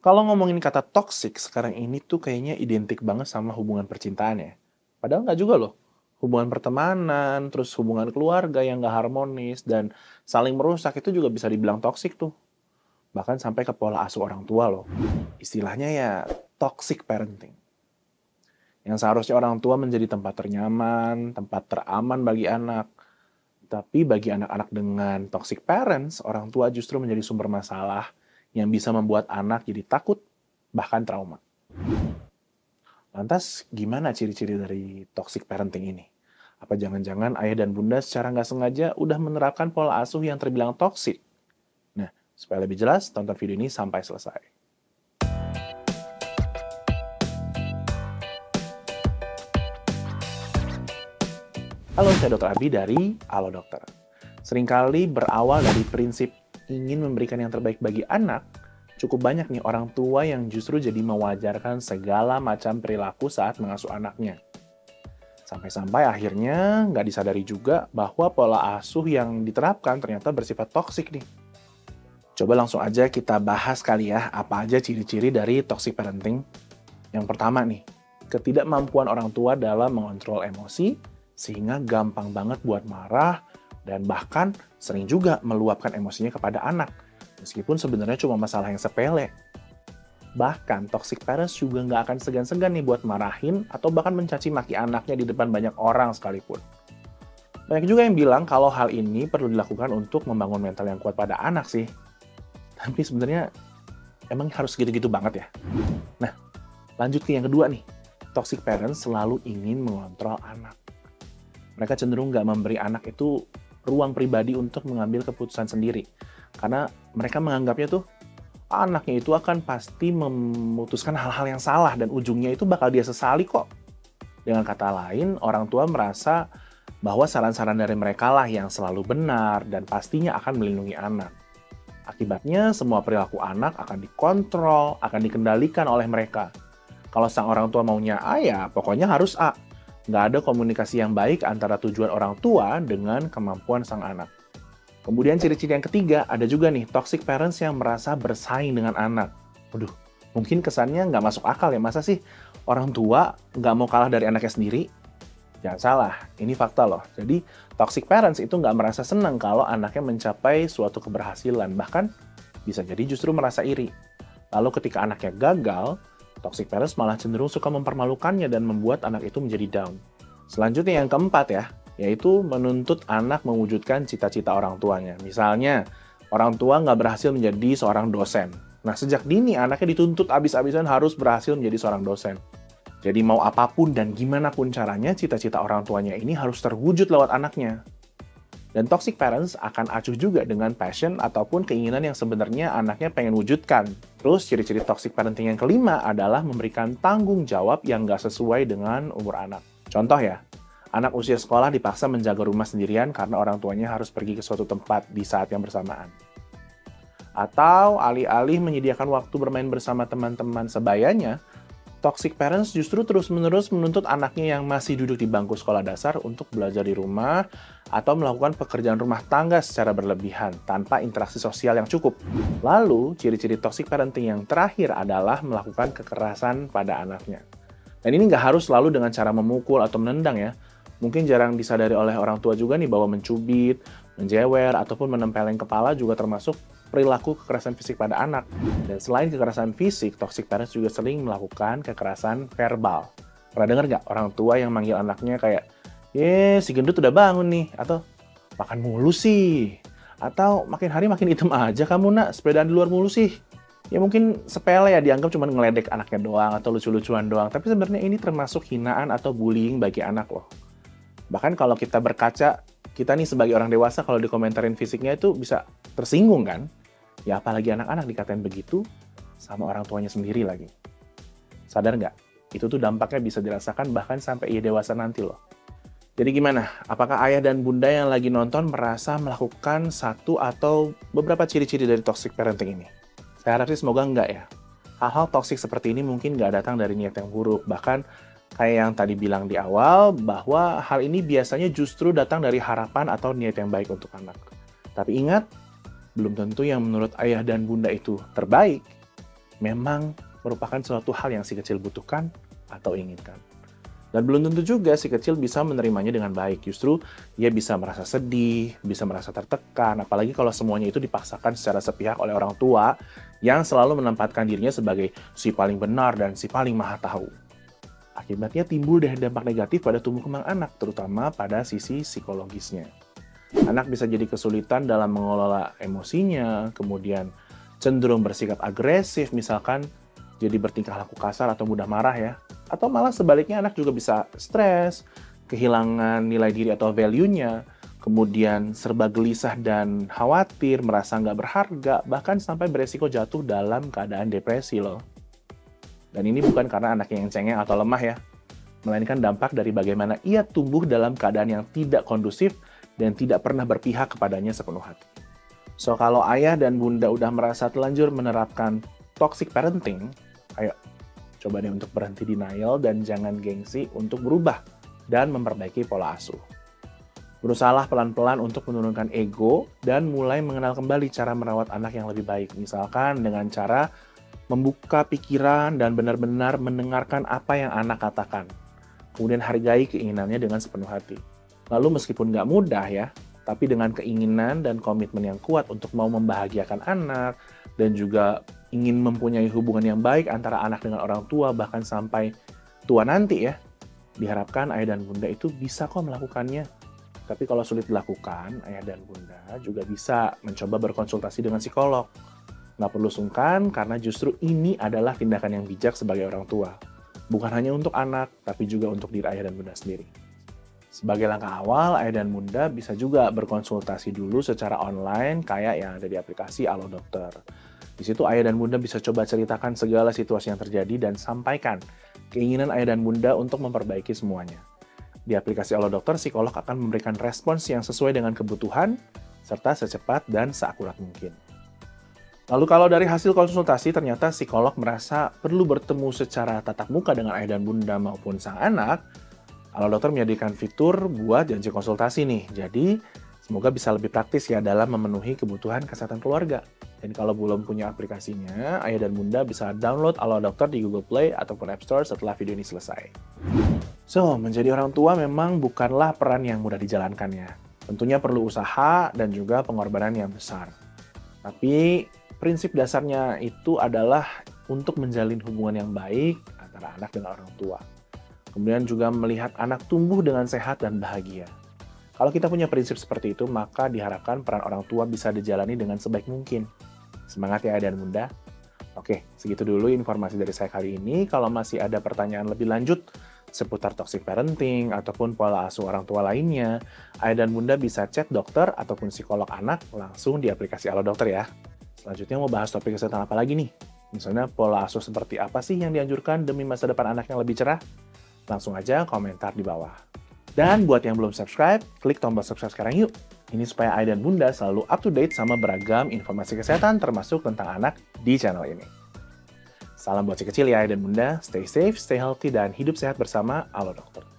Kalau ngomongin kata toxic sekarang ini tuh kayaknya identik banget sama hubungan percintaan ya. Padahal nggak juga loh. Hubungan pertemanan, terus hubungan keluarga yang nggak harmonis, dan saling merusak itu juga bisa dibilang toxic tuh. Bahkan sampai ke pola asuh orang tua loh. Istilahnya ya toxic parenting. Yang seharusnya orang tua menjadi tempat ternyaman, tempat teraman bagi anak. Tapi bagi anak-anak dengan toxic parents, orang tua justru menjadi sumber masalah yang bisa membuat anak jadi takut, bahkan trauma. Lantas, gimana ciri-ciri dari toxic parenting ini? Apa jangan-jangan ayah dan bunda secara nggak sengaja udah menerapkan pola asuh yang terbilang toksik? Nah, supaya lebih jelas, tonton video ini sampai selesai. Halo, saya Dr. Abi dari Halo Dokter. Seringkali berawal dari prinsip ingin memberikan yang terbaik bagi anak, cukup banyak nih orang tua yang justru jadi mewajarkan segala macam perilaku saat mengasuh anaknya. Sampai-sampai akhirnya nggak disadari juga bahwa pola asuh yang diterapkan ternyata bersifat toksik nih. Coba langsung aja kita bahas kali ya, apa aja ciri-ciri dari toxic parenting. Yang pertama nih, ketidakmampuan orang tua dalam mengontrol emosi, sehingga gampang banget buat marah, dan bahkan sering juga meluapkan emosinya kepada anak, meskipun sebenarnya cuma masalah yang sepele. Bahkan, toxic parents juga nggak akan segan-segan nih buat marahin atau bahkan mencaci maki anaknya di depan banyak orang sekalipun. Banyak juga yang bilang kalau hal ini perlu dilakukan untuk membangun mental yang kuat pada anak sih. Tapi sebenarnya emang harus gitu-gitu banget ya? Nah, lanjut ke yang kedua nih. Toxic parents selalu ingin mengontrol anak. Mereka cenderung nggak memberi anak itu ruang pribadi untuk mengambil keputusan sendiri. Karena mereka menganggapnya tuh, anaknya itu akan pasti memutuskan hal-hal yang salah dan ujungnya itu bakal dia sesali kok. Dengan kata lain, orang tua merasa bahwa saran-saran dari mereka lah yang selalu benar dan pastinya akan melindungi anak. Akibatnya, semua perilaku anak akan dikontrol, akan dikendalikan oleh mereka. Kalau sang orang tua maunya A, ya pokoknya harus A. Nggak ada komunikasi yang baik antara tujuan orang tua dengan kemampuan sang anak. Kemudian ciri-ciri yang ketiga, ada juga nih toxic parents yang merasa bersaing dengan anak. Waduh, mungkin kesannya nggak masuk akal ya, masa sih orang tua nggak mau kalah dari anaknya sendiri? Jangan salah, ini fakta loh. Jadi, toxic parents itu nggak merasa senang kalau anaknya mencapai suatu keberhasilan, bahkan bisa jadi justru merasa iri. Lalu ketika anaknya gagal, toxic parents malah cenderung suka mempermalukannya dan membuat anak itu menjadi down. Selanjutnya yang keempat ya, yaitu menuntut anak mewujudkan cita-cita orang tuanya. Misalnya, orang tua nggak berhasil menjadi seorang dosen. Nah, sejak dini anaknya dituntut abis-abisan harus berhasil menjadi seorang dosen. Jadi mau apapun dan gimana pun caranya, cita-cita orang tuanya ini harus terwujud lewat anaknya. Dan toxic parents akan acuh juga dengan passion ataupun keinginan yang sebenarnya anaknya pengen wujudkan. Terus ciri-ciri toxic parenting yang kelima adalah memberikan tanggung jawab yang nggak sesuai dengan umur anak. Contoh ya, anak usia sekolah dipaksa menjaga rumah sendirian karena orang tuanya harus pergi ke suatu tempat di saat yang bersamaan. Atau alih-alih menyediakan waktu bermain bersama teman-teman sebayanya, toxic parents justru terus-menerus menuntut anaknya yang masih duduk di bangku sekolah dasar untuk belajar di rumah atau melakukan pekerjaan rumah tangga secara berlebihan tanpa interaksi sosial yang cukup. Lalu, ciri-ciri toxic parenting yang terakhir adalah melakukan kekerasan pada anaknya. Dan ini nggak harus selalu dengan cara memukul atau menendang ya. Mungkin jarang disadari oleh orang tua juga nih bahwa mencubit, menjewer, ataupun menempeleng kepala juga termasuk perilaku kekerasan fisik pada anak. Dan selain kekerasan fisik, toxic parents juga sering melakukan kekerasan verbal. Pernah dengar nggak orang tua yang manggil anaknya kayak, si gendut udah bangun nih, atau makan mulu sih, atau makin hari makin hitam aja kamu nak, sepedaan di luar mulu sih. Ya mungkin sepele ya, dianggap cuma ngeledek anaknya doang atau lucu-lucuan doang, tapi sebenarnya ini termasuk hinaan atau bullying bagi anak loh. Bahkan kalau kita berkaca, kita nih sebagai orang dewasa kalau dikomentarin fisiknya itu bisa tersinggung kan? Ya apalagi anak-anak dikatain begitu sama orang tuanya sendiri lagi. Sadar nggak? Itu tuh dampaknya bisa dirasakan bahkan sampai ia dewasa nanti loh. Jadi gimana? Apakah ayah dan bunda yang lagi nonton merasa melakukan satu atau beberapa ciri-ciri dari toxic parenting ini? Saya harap sih semoga enggak ya. Hal-hal toxic seperti ini mungkin nggak datang dari niat yang buruk. Bahkan kayak yang tadi bilang di awal, bahwa hal ini biasanya justru datang dari harapan atau niat yang baik untuk anak. Tapi ingat, belum tentu yang menurut ayah dan bunda itu terbaik. memang merupakan suatu hal yang si kecil butuhkan atau inginkan. Dan belum tentu juga si kecil bisa menerimanya dengan baik. Justru dia bisa merasa sedih, bisa merasa tertekan, apalagi kalau semuanya itu dipaksakan secara sepihak oleh orang tua yang selalu menempatkan dirinya sebagai si paling benar dan si paling maha tahu. Akibatnya timbul deh dampak negatif pada tumbuh kembang anak, terutama pada sisi psikologisnya. Anak bisa jadi kesulitan dalam mengelola emosinya, kemudian cenderung bersikap agresif, misalkan jadi bertingkah laku kasar atau mudah marah ya. Atau malah sebaliknya anak juga bisa stres, kehilangan nilai diri atau value-nya, kemudian serba gelisah dan khawatir, merasa nggak berharga, bahkan sampai beresiko jatuh dalam keadaan depresi loh. Dan ini bukan karena anaknya yang cengeng atau lemah ya, melainkan dampak dari bagaimana ia tumbuh dalam keadaan yang tidak kondusif dan tidak pernah berpihak kepadanya sepenuh hati. So, kalau ayah dan bunda udah merasa telanjur menerapkan toxic parenting, ayo coba deh untuk berhenti denial dan jangan gengsi untuk berubah dan memperbaiki pola asuh. Berusahalah pelan-pelan untuk menurunkan ego dan mulai mengenal kembali cara merawat anak yang lebih baik. Misalkan dengan cara membuka pikiran dan benar-benar mendengarkan apa yang anak katakan. Kemudian hargai keinginannya dengan sepenuh hati. Lalu meskipun nggak mudah ya, tapi dengan keinginan dan komitmen yang kuat untuk mau membahagiakan anak dan juga ingin mempunyai hubungan yang baik antara anak dengan orang tua, bahkan sampai tua nanti ya, diharapkan ayah dan bunda itu bisa kok melakukannya. Tapi kalau sulit dilakukan, ayah dan bunda juga bisa mencoba berkonsultasi dengan psikolog. Nggak perlu sungkan, karena justru ini adalah tindakan yang bijak sebagai orang tua. Bukan hanya untuk anak, tapi juga untuk diri ayah dan bunda sendiri. Sebagai langkah awal, ayah dan bunda bisa juga berkonsultasi dulu secara online kayak yang ada di aplikasi Alo Dokter. Di situ ayah dan bunda bisa coba ceritakan segala situasi yang terjadi dan sampaikan keinginan ayah dan bunda untuk memperbaiki semuanya. Di aplikasi Alo Dokter, psikolog akan memberikan respons yang sesuai dengan kebutuhan, serta secepat dan seakurat mungkin. Lalu kalau dari hasil konsultasi ternyata psikolog merasa perlu bertemu secara tatap muka dengan ayah dan bunda maupun sang anak, Alo Dokter menyediakan fitur buat janji konsultasi nih. Jadi, semoga bisa lebih praktis ya dalam memenuhi kebutuhan kesehatan keluarga. Dan kalau belum punya aplikasinya, ayah dan bunda bisa download Alo Dokter di Google Play ataupun App Store setelah video ini selesai. So, menjadi orang tua memang bukanlah peran yang mudah dijalankannya. Tentunya perlu usaha dan juga pengorbanan yang besar. Tapi, prinsip dasarnya itu adalah untuk menjalin hubungan yang baik antara anak dengan orang tua. Kemudian juga melihat anak tumbuh dengan sehat dan bahagia. Kalau kita punya prinsip seperti itu, maka diharapkan peran orang tua bisa dijalani dengan sebaik mungkin. Semangat ya ayah dan bunda. Oke, segitu dulu informasi dari saya kali ini. Kalau masih ada pertanyaan lebih lanjut seputar toxic parenting ataupun pola asuh orang tua lainnya, ayah dan bunda bisa chat dokter ataupun psikolog anak langsung di aplikasi Alo Dokter ya. Selanjutnya mau bahas topik kesehatan apa lagi nih? Misalnya pola asuh seperti apa sih yang dianjurkan demi masa depan anak yang lebih cerah? Langsung aja komentar di bawah. Dan buat yang belum subscribe, klik tombol subscribe sekarang yuk. Ini supaya ayah dan bunda selalu up to date sama beragam informasi kesehatan termasuk tentang anak di channel ini. Salam buat si kecil ya ayah dan bunda, stay safe, stay healthy, dan hidup sehat bersama Alo Dokter.